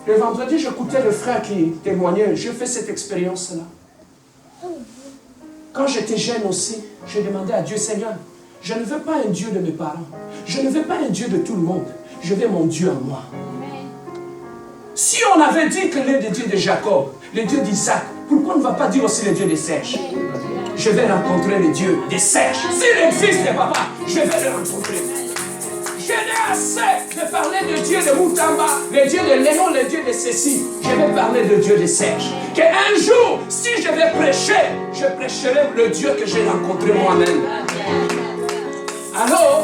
Le vendredi, j'écoutais le frère qui témoignait. J'ai fait cette expérience-là. Quand j'étais jeune aussi, j'ai demandé à Dieu, Seigneur, je ne veux pas un Dieu de mes parents. Je ne veux pas un Dieu de tout le monde. Je veux mon Dieu en moi. Si on avait dit que le Dieu de Jacob, le Dieu d'Isaac, pourquoi on ne va pas dire aussi le Dieu des Serge? Je vais rencontrer le Dieu des Serge. S'il existe, papa, je vais le rencontrer. Je n'ai assez de parler de Dieu de Moutamba, le Dieu de Léon, le Dieu de ceci. Je vais parler de Dieu de Serge. Qu'un jour, si je vais prêcher, je prêcherai le Dieu que j'ai rencontré moi-même. Alors,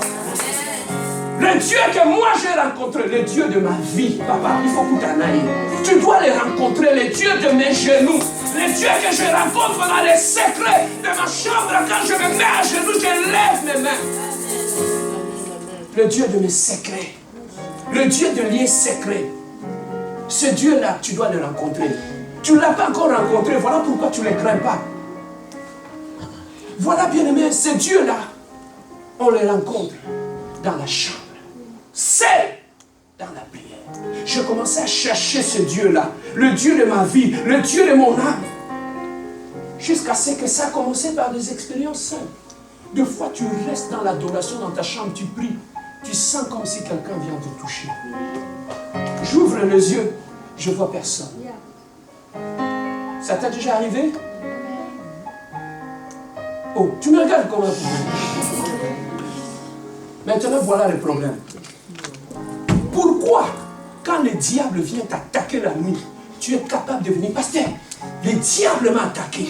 le Dieu que moi j'ai rencontré, le Dieu de ma vie, papa, il faut que tu en ailles. Tu dois le rencontrer, le Dieu de mes genoux. Le Dieu que je rencontre dans les secrets de ma chambre, quand je me mets à genoux, je lève mes mains. Le Dieu de mes secrets. Le Dieu de liens secrets. Ce Dieu-là, tu dois le rencontrer. Tu ne l'as pas encore rencontré, voilà pourquoi tu ne le crains pas. Voilà, bien-aimé, ce Dieu-là, on le rencontre dans la chambre. C'est dans la prière. Je commençais à chercher ce Dieu-là, le Dieu de ma vie, le Dieu de mon âme. Jusqu'à ce que ça a commencé par des expériences simples. Des fois, tu restes dans l'adoration, dans ta chambre, tu pries. Tu sens comme si quelqu'un vient te toucher. J'ouvre les yeux, je ne vois personne. Ça t'est déjà arrivé? Oh, tu me regardes comme un problème. Maintenant, voilà le problème. Pourquoi, quand le diable vient t'attaquer la nuit, tu es capable de venir? Pasteur, le diable m'a attaqué.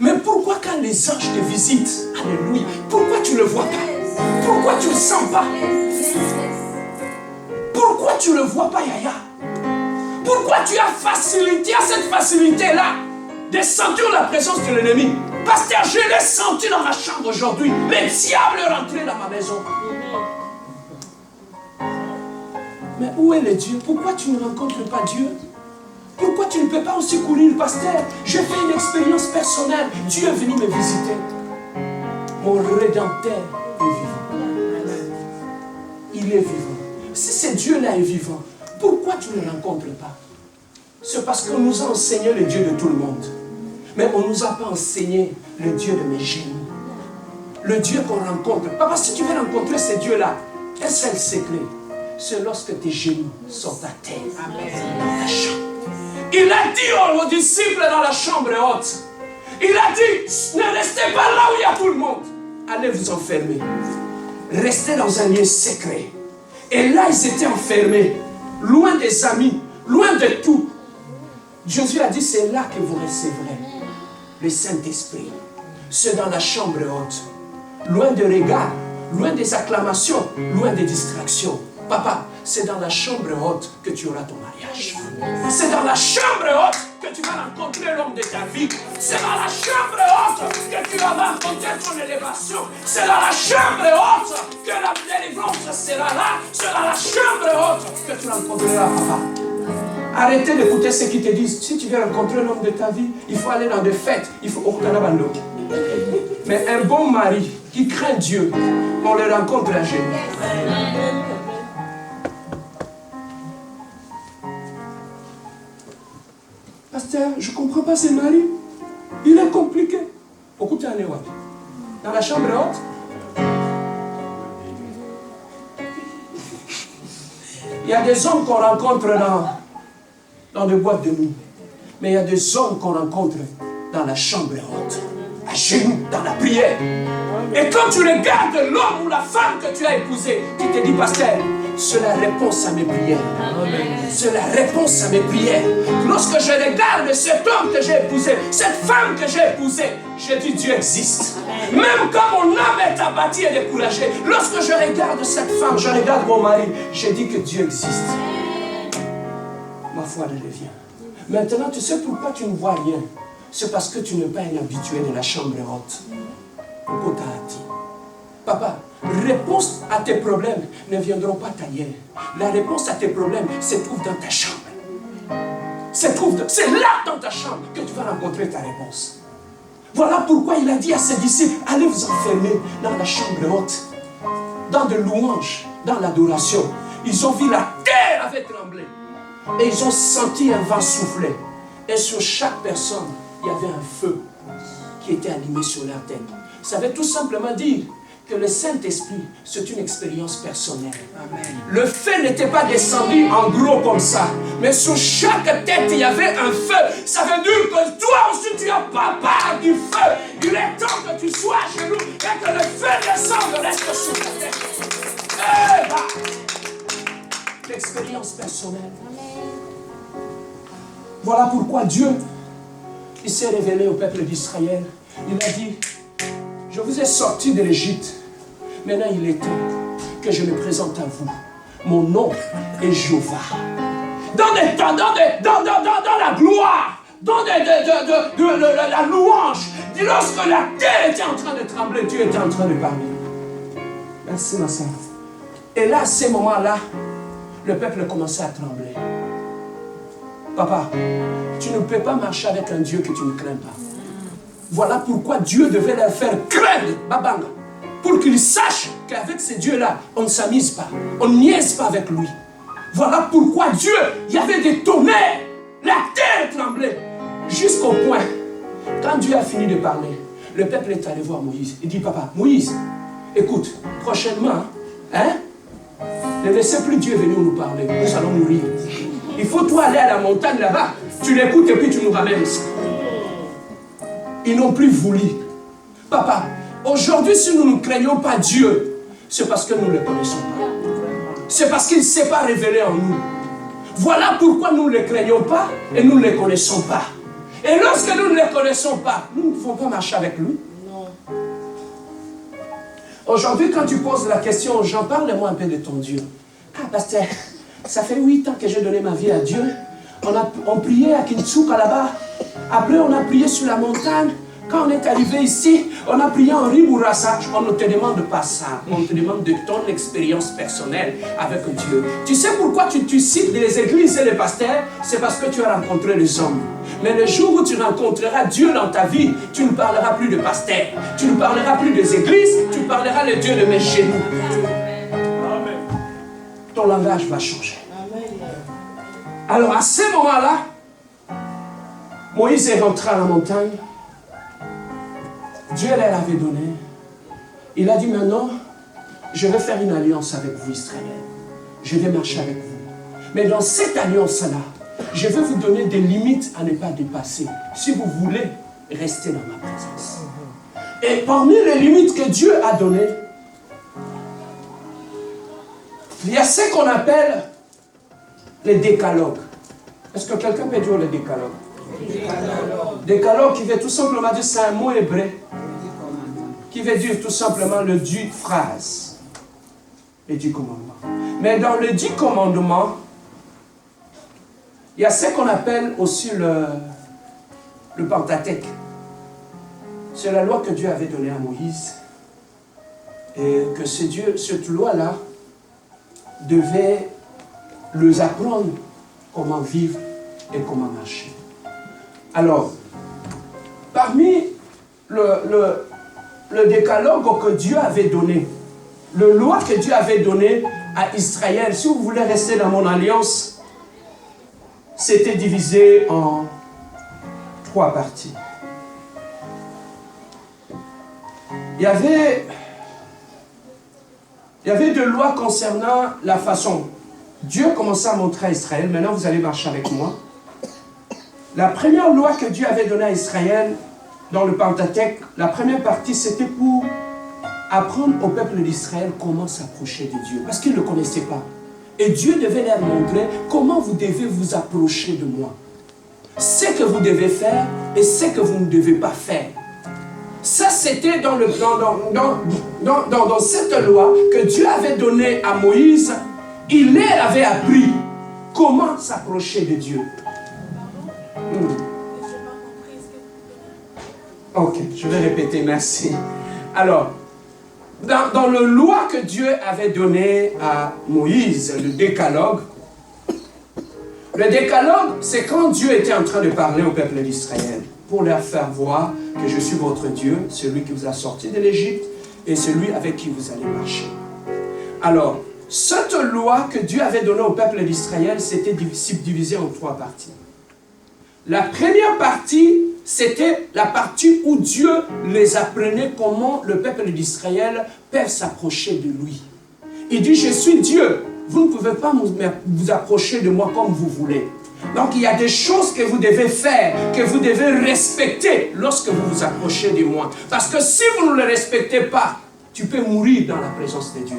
Mais pourquoi quand les anges te visitent, alléluia, pourquoi tu ne le vois pas? Pourquoi tu ne le sens pas? Pourquoi tu ne le vois pas, Yaya? Pourquoi tu as facilité à cette facilité-là de sentir la présence de l'ennemi? Pasteur, je l'ai senti dans ma chambre aujourd'hui. Le diable est rentré dans ma maison. Mais où est le Dieu? Pourquoi tu ne rencontres pas Dieu? Pourquoi tu ne peux pas aussi courir, pasteur? J'ai fait une expérience personnelle. Dieu est venu me visiter. Mon Rédempteur est vivant. Il est vivant. Si ce Dieu-là est vivant, pourquoi tu ne le rencontres pas? C'est parce qu'on nous a enseigné le Dieu de tout le monde. Mais on ne nous a pas enseigné le Dieu de mes genoux. Le Dieu qu'on rencontre. Papa, si tu veux rencontrer ce Dieu-là, un seul secret, c'est lorsque tes genoux sont à terre. Dans ta chambre. Il a dit aux disciples dans la chambre haute, il a dit, ne restez pas là où il y a tout le monde. Allez vous enfermer. Restez dans un lieu secret. Et là, ils étaient enfermés, loin des amis, loin de tout. Jésus a dit, c'est là que vous recevrez le Saint-Esprit. C'est dans la chambre haute. Loin des regards, loin des acclamations, loin des distractions. Papa, c'est dans la chambre haute que tu auras ton mariage. C'est dans la chambre haute que tu vas rencontrer l'homme de ta vie. C'est dans la chambre haute que tu vas rencontrer ton élévation. C'est dans la chambre haute que la délivrance sera là. C'est dans la chambre haute que tu rencontreras papa. Arrêtez d'écouter ceux qui te disent, si tu veux rencontrer l'homme de ta vie, il faut aller dans des fêtes, il faut au Canabando. Mais un bon mari qui craint Dieu, on le rencontre à genoux. Pasteur, je ne comprends pas ce mari. Il est compliqué. Écoutez, dans la chambre haute, il y a des hommes qu'on rencontre dans des boîtes de nuit. Mais il y a des hommes qu'on rencontre dans la chambre haute, à genoux, dans la prière. Et quand tu regardes l'homme ou la femme que tu as épousé, tu te dis, pasteur, c'est la réponse à mes prières. C'est la réponse à mes prières. Lorsque je regarde cet homme que j'ai épousé, cette femme que j'ai épousée, je dis Dieu existe. Même quand mon âme est abattue et découragée, lorsque je regarde cette femme, je regarde mon mari, je dis que Dieu existe. Ma foi revient. Maintenant, tu sais pourquoi tu ne vois rien? C'est parce que tu n'es pas un habitué de la chambre haute. Pourquoi t'as dit? Papa, réponse à tes problèmes ne viendront pas ailleurs. La réponse à tes problèmes se trouve dans ta chambre. C'est là dans ta chambre que tu vas rencontrer ta réponse. Voilà pourquoi il a dit à ses disciples, allez vous enfermer dans la chambre haute, dans de louanges, dans l'adoration. Ils ont vu la terre avait tremblé. Et ils ont senti un vent souffler. Et sur chaque personne, il y avait un feu qui était allumé sur leur tête. Ça veut tout simplement dire que le Saint-Esprit, c'est une expérience personnelle. Amen. Le feu n'était pas descendu en gros comme ça, mais sur chaque tête, il y avait un feu. Ça veut dire que toi aussi, tu n'as pas part du feu. Il est temps que tu sois à genoux et que le feu descende, reste sur ta tête. Eh ben, l'expérience personnelle. Voilà pourquoi Dieu, il s'est révélé au peuple d'Israël. Il a dit, je vous ai sortis de l'Égypte. Maintenant, il est temps que je me présente à vous. Mon nom est Jéhovah. Dans la gloire, dans la louange. Lorsque la terre était en train de trembler, Dieu était en train de parler. Merci, ma soeur. Et là, à ces moments-là, le peuple commençait à trembler. Papa, tu ne peux pas marcher avec un Dieu que tu ne crains pas. Voilà pourquoi Dieu devait leur faire craindre, Babanga, pour qu'ils sachent qu'avec ces dieux-là, on ne s'amuse pas, on ne niaise pas avec lui. Voilà pourquoi Dieu, il y avait des tonnerres, la terre tremblait, jusqu'au point, quand Dieu a fini de parler, le peuple est allé voir Moïse. Il dit, papa, Moïse, écoute, prochainement, ne laissez plus Dieu venir nous parler, nous allons mourir. Il faut toi aller à la montagne là-bas, tu l'écoutes et puis tu nous ramènes ça. Ils n'ont plus voulu. Papa, aujourd'hui, si nous ne craignons pas Dieu, c'est parce que nous ne le connaissons pas. C'est parce qu'il ne s'est pas révélé en nous. Voilà pourquoi nous ne le craignons pas et nous ne le connaissons pas. Et lorsque nous ne le connaissons pas, nous ne pouvons pas marcher avec lui. Non. Aujourd'hui, quand tu poses la question aux gens, parle-moi un peu de ton Dieu. Ah, pasteur, ça fait 8 ans que j'ai donné ma vie à Dieu. On priait à Kintsuka là-bas. Après, on a prié sur la montagne. Quand on est arrivé ici, on a prié en Riburasa. On ne te demande pas ça. On te demande de ton expérience personnelle avec Dieu. Tu sais pourquoi tu cites les églises et les pasteurs? C'est parce que tu as rencontré les hommes. Mais le jour où tu rencontreras Dieu dans ta vie, tu ne parleras plus de pasteurs. Tu ne parleras plus des églises. Tu parleras le Dieu de mes genoux. Amen. Ton langage va changer. Alors à ce moment-là, Moïse est rentré à la montagne. Dieu leur avait donné. Il a dit maintenant, je vais faire une alliance avec vous, Israël. Je vais marcher avec vous. Mais dans cette alliance-là, je vais vous donner des limites à ne pas dépasser. Si vous voulez rester dans ma présence. Et parmi les limites que Dieu a données, il y a ce qu'on appelle les décalogues. Est-ce que quelqu'un peut dire le décalogue? Décalogue qui veut tout simplement dire, c'est un mot hébreu qui veut dire tout simplement le 10 phrases et 10 commandements. Mais dans le 10 commandements, il y a ce qu'on appelle aussi le Pentateuque. C'est la loi que Dieu avait donnée à Moïse. Et que cette loi-là devait leur apprendre comment vivre et comment marcher. Alors, parmi le décalogue que Dieu avait donné, le loi que Dieu avait donné à Israël, si vous voulez rester dans mon alliance, c'était divisé en 3 parties. Il y avait 2 lois concernant la façon. Dieu commençait à montrer à Israël, maintenant vous allez marcher avec moi. La première loi que Dieu avait donnée à Israël, dans le Pentateuque, la première partie, c'était pour apprendre au peuple d'Israël comment s'approcher de Dieu. Parce qu'ils ne le connaissaient pas. Et Dieu devait leur montrer comment vous devez vous approcher de moi. Ce que vous devez faire et ce que vous ne devez pas faire. Ça, c'était dans cette loi que Dieu avait donnée à Moïse. Il leur avait appris comment s'approcher de Dieu. Ok, je vais répéter, merci. Alors, dans la loi que Dieu avait donnée à Moïse, le décalogue, c'est quand Dieu était en train de parler au peuple d'Israël pour leur faire voir que je suis votre Dieu, celui qui vous a sorti de l'Égypte et celui avec qui vous allez marcher. Alors, Cette loi que Dieu avait donnée au peuple d'Israël, c'était divisé en 3 parties. La première partie, c'était la partie où Dieu les apprenait comment le peuple d'Israël peut s'approcher de lui. Il dit, je suis Dieu, vous ne pouvez pas vous approcher de moi comme vous voulez. Donc il y a des choses que vous devez faire, que vous devez respecter lorsque vous vous approchez de moi. Parce que si vous ne le respectez pas, tu peux mourir dans la présence de Dieu.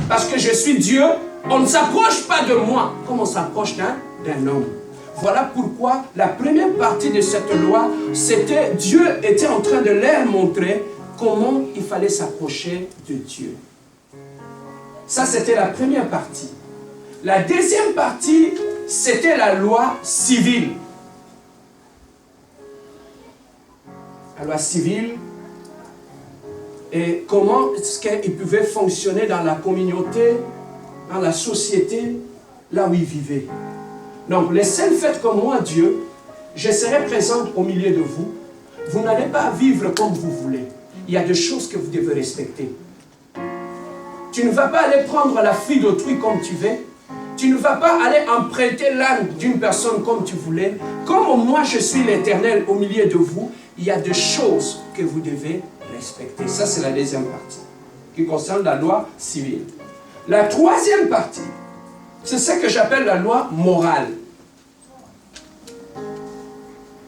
Parce que je suis Dieu, on ne s'approche pas de moi comme on s'approche d'un homme. Voilà pourquoi la première partie de cette loi, c'était Dieu était en train de leur montrer comment il fallait s'approcher de Dieu. Ça, c'était la première partie. La deuxième partie, c'était la loi civile. La loi civile et comment est-ce qu'il pouvait fonctionner dans la communauté, dans la société, là où il vivait. Donc, le seul fait que moi, Dieu, je serai présent au milieu de vous, vous n'allez pas vivre comme vous voulez. Il y a des choses que vous devez respecter. Tu ne vas pas aller prendre la fille d'autrui comme tu veux. Tu ne vas pas aller emprunter l'âme d'une personne comme tu voulais. Comme moi, je suis l'Éternel au milieu de vous, il y a des choses que vous devez respecter. Ça, c'est la deuxième partie, qui concerne la loi civile. La troisième partie, c'est ce que j'appelle la loi morale.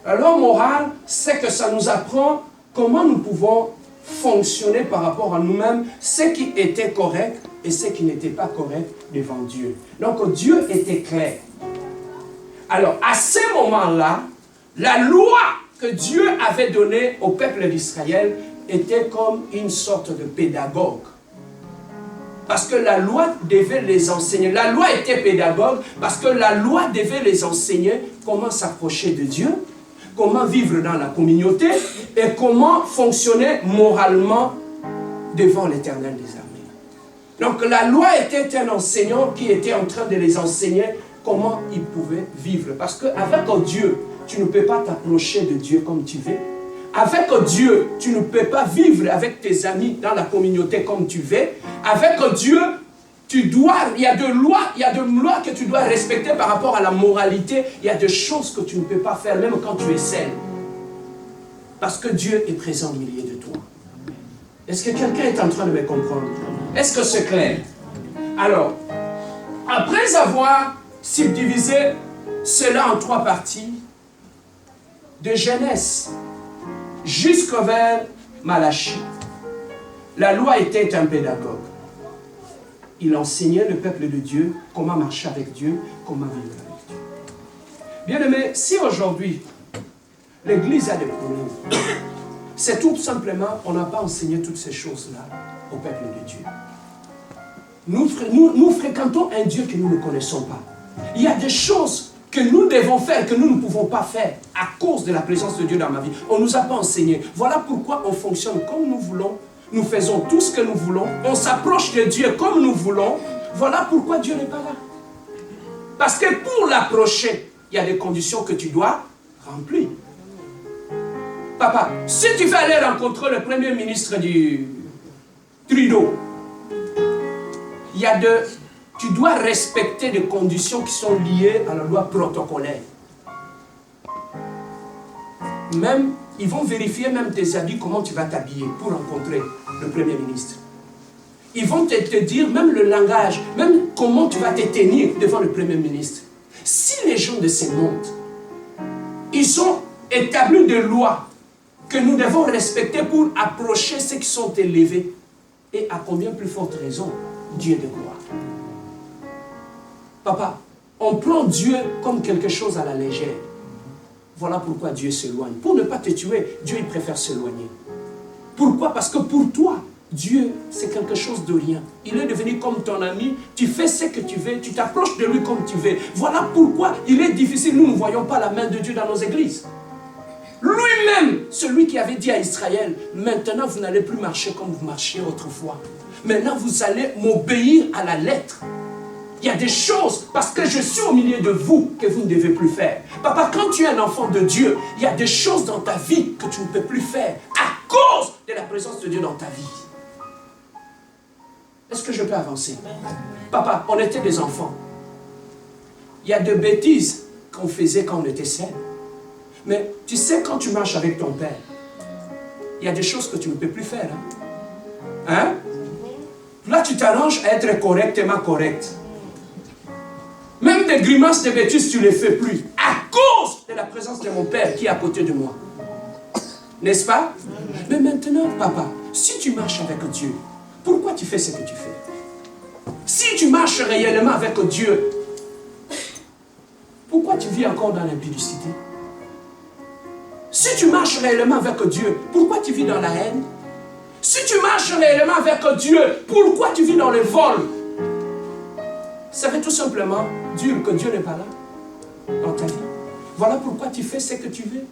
La loi morale, c'est que ça nous apprend comment nous pouvons fonctionner par rapport à nous-mêmes, ce qui était correct et ce qui n'était pas correct devant Dieu. Donc Dieu était clair. Alors à ce moment-là, la loi que Dieu avait donnée au peuple d'Israël était comme une sorte de pédagogue. Parce que la loi devait les enseigner. La loi était pédagogue parce que la loi devait les enseigner comment s'approcher de Dieu, comment vivre dans la communauté et comment fonctionner moralement devant l'Éternel des armées. Donc la loi était un enseignant qui était en train de les enseigner comment ils pouvaient vivre. Parce qu'avec Dieu, tu ne peux pas t'approcher de Dieu comme tu veux. Avec Dieu, tu ne peux pas vivre avec tes amis dans la communauté comme tu veux. Avec Dieu, il y a des lois que tu dois respecter par rapport à la moralité. Il y a des choses que tu ne peux pas faire, même quand tu es seul. Parce que Dieu est présent au milieu de toi. Est-ce que quelqu'un est en train de me comprendre? Est-ce que c'est clair? Alors, après avoir subdivisé cela en 3 parties, de Genèse jusqu'au vers Malachie, la loi était un pédagogue. Il enseignait le peuple de Dieu comment marcher avec Dieu, comment vivre avec Dieu. Bien-aimés, si aujourd'hui l'Église a des problèmes, c'est tout simplement on n'a pas enseigné toutes ces choses-là au peuple de Dieu. Nous fréquentons un Dieu que nous ne connaissons pas. Il y a des choses que nous devons faire, que nous ne pouvons pas faire à cause de la présence de Dieu dans ma vie. On ne nous a pas enseigné. Voilà pourquoi on fonctionne comme nous voulons. Nous faisons tout ce que nous voulons. On s'approche de Dieu comme nous voulons. Voilà pourquoi Dieu n'est pas là. Parce que pour l'approcher, il y a des conditions que tu dois remplir. Papa, si tu veux aller rencontrer le premier ministre du Trudeau, tu dois respecter des conditions qui sont liées à la loi protocolaire. Même, ils vont vérifier même tes habits, comment tu vas t'habiller pour rencontrer le Premier ministre. Ils vont te dire même le langage, même comment tu vas te tenir devant le Premier ministre. Si les gens de ce monde, ils ont établi des lois que nous devons respecter pour approcher ceux qui sont élevés, et à combien plus forte raison, Dieu de gloire. Papa, on prend Dieu comme quelque chose à la légère. Voilà pourquoi Dieu s'éloigne. Pour ne pas te tuer, Dieu il préfère s'éloigner. Pourquoi? Parce que pour toi, Dieu, c'est quelque chose de rien. Il est devenu comme ton ami, tu fais ce que tu veux, tu t'approches de lui comme tu veux. Voilà pourquoi il est difficile, nous ne voyons pas la main de Dieu dans nos églises. Lui-même, celui qui avait dit à Israël, maintenant vous n'allez plus marcher comme vous marchiez autrefois. Maintenant vous allez m'obéir à la lettre. Il y a des choses, parce que je suis au milieu de vous, que vous ne devez plus faire. Papa, quand tu es un enfant de Dieu, il y a des choses dans ta vie que tu ne peux plus faire à cause de la présence de Dieu dans ta vie. Est-ce que je peux avancer? Papa, on était des enfants. Il y a de bêtises qu'on faisait quand on était seul. Mais tu sais, quand tu marches avec ton père, il y a des choses que tu ne peux plus faire. Hein? Là, tu t'arranges à être correctement correct. Même des grimaces de bêtises, tu ne les fais plus. À cause de la présence de mon père qui est à côté de moi. N'est-ce pas? Mais maintenant, papa, si tu marches avec Dieu, pourquoi tu fais ce que tu fais? Si tu marches réellement avec Dieu, pourquoi tu vis encore dans l'impudicité? Si tu marches réellement avec Dieu, pourquoi tu vis dans la haine? Si tu marches réellement avec Dieu, pourquoi tu vis dans le vol? Ça veut tout simplement dire que Dieu n'est pas là dans ta vie. Voilà pourquoi tu fais ce que tu veux.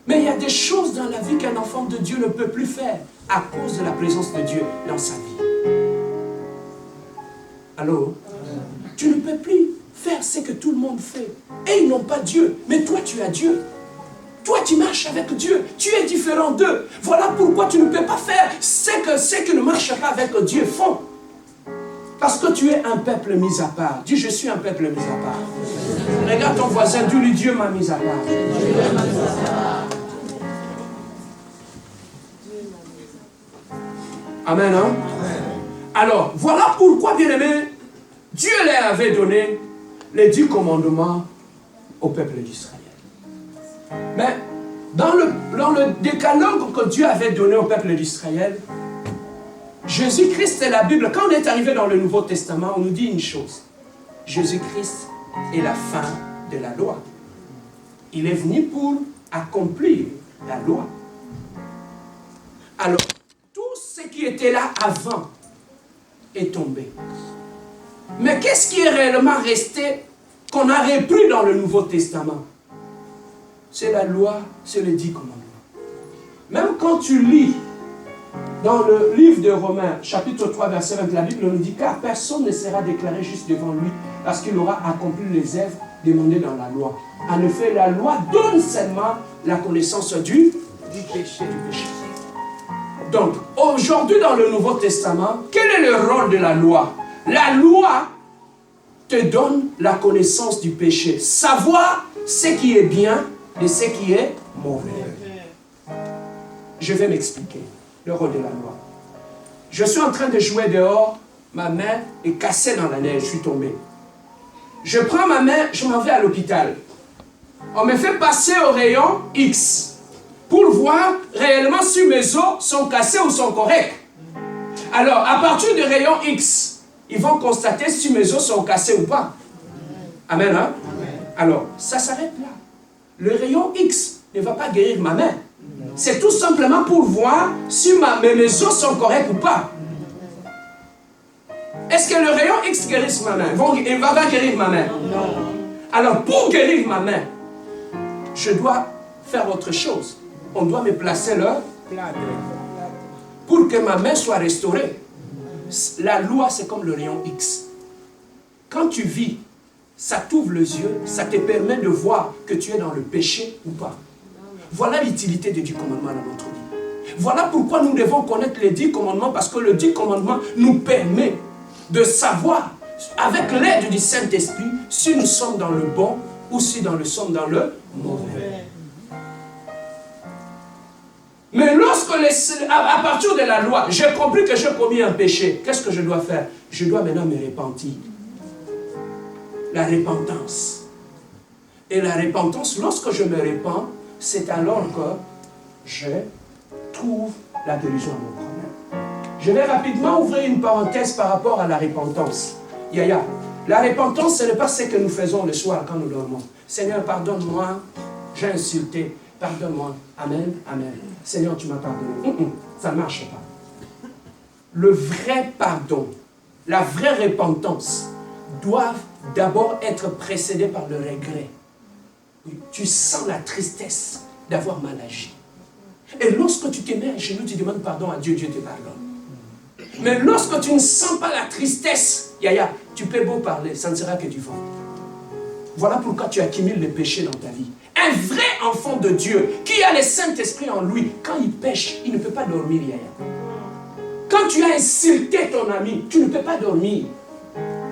Mais il y a des choses dans la vie qu'un enfant de Dieu ne peut plus faire à cause de la présence de Dieu dans sa vie. Allô? Tu ne peux plus faire ce que tout le monde fait. Et ils n'ont pas Dieu. Mais toi, tu as Dieu. Toi, tu marches avec Dieu. Tu es différent d'eux. Voilà pourquoi tu ne peux pas faire ce que ceux qui ne marchent pas avec Dieu font. Parce que tu es un peuple mis à part. Dis, je suis un peuple mis à part. Regarde ton voisin, dis-lui, Dieu m'a mis à part. Amen, hein? Alors, voilà pourquoi, bien-aimé, Dieu leur avait donné les 10 commandements au peuple d'Israël. Mais dans le décalogue que Dieu avait donné au peuple d'Israël, Jésus-Christ et la Bible, quand on est arrivé dans le Nouveau Testament, on nous dit une chose. Jésus-Christ est la fin de la loi. Il est venu pour accomplir la loi. Alors, tout ce qui était là avant est tombé. Mais qu'est-ce qui est réellement resté qu'on a repris dans le Nouveau Testament? C'est la loi, c'est les 10 commandements. Même quand tu lis dans le livre de Romains, chapitre 3, verset 20, la Bible nous dit, car personne ne sera déclaré juste devant lui parce qu'il aura accompli les œuvres demandées dans la loi. En effet, la loi donne seulement la connaissance du péché. Donc, aujourd'hui dans le Nouveau Testament, quel est le rôle de la loi? La loi te donne la connaissance du péché. Savoir ce qui est bien et ce qui est mauvais. Je vais m'expliquer le rôle de la loi. Je suis en train de jouer dehors, ma main est cassée dans la neige, je suis tombé. Je prends ma main, je m'en vais à l'hôpital. On me fait passer au rayon X pour voir réellement si mes os sont cassés ou sont corrects. Alors, à partir du rayon X, ils vont constater si mes os sont cassés ou pas. Amen, hein? Alors, ça s'arrête là. Le rayon X ne va pas guérir ma main. C'est tout simplement pour voir si mes os sont corrects ou pas. Est-ce que le rayon X guérit ma main? Il va pas guérir ma main. Non. Alors, pour guérir ma main, je dois faire autre chose. On doit me placer là pour que ma main soit restaurée. La loi, c'est comme le rayon X. Quand tu vis, ça t'ouvre les yeux, ça te permet de voir que tu es dans le péché ou pas. Voilà l'utilité des 10 commandements dans notre vie. Voilà pourquoi nous devons connaître les 10 commandements, parce que le 10 commandements nous permet de savoir, avec l'aide du Saint-Esprit, si nous sommes dans le bon ou si nous sommes dans le mauvais. Mais lorsque, à partir de la loi, j'ai compris que j'ai commis un péché, qu'est-ce que je dois faire? Je dois maintenant me repentir. La repentance. Et la repentance, lorsque je me repens, c'est alors que je trouve la guérison à mon problème. Je vais rapidement ouvrir une parenthèse par rapport à la repentance. Yaya, la repentance, ce n'est pas ce que nous faisons le soir quand nous dormons. Seigneur, pardonne-moi, j'ai insulté, pardonne-moi. Amen, amen. Seigneur, tu m'as pardonné. Ça ne marche pas. Le vrai pardon, la vraie repentance, doivent d'abord être précédés par le regret. Tu sens la tristesse d'avoir mal agi. Et lorsque tu te mets à genoux, tu demandes pardon à Dieu, Dieu te pardonne. Mais lorsque tu ne sens pas la tristesse, Yaya, tu peux beau parler, ça ne sera que du vent. Voilà pourquoi tu accumules les péchés dans ta vie. Un vrai enfant de Dieu, qui a le Saint-Esprit en lui, quand il pêche, il ne peut pas dormir, Yaya. Quand Quand tu as insulté ton ami, tu ne peux pas dormir.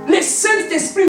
Le Saint-Esprit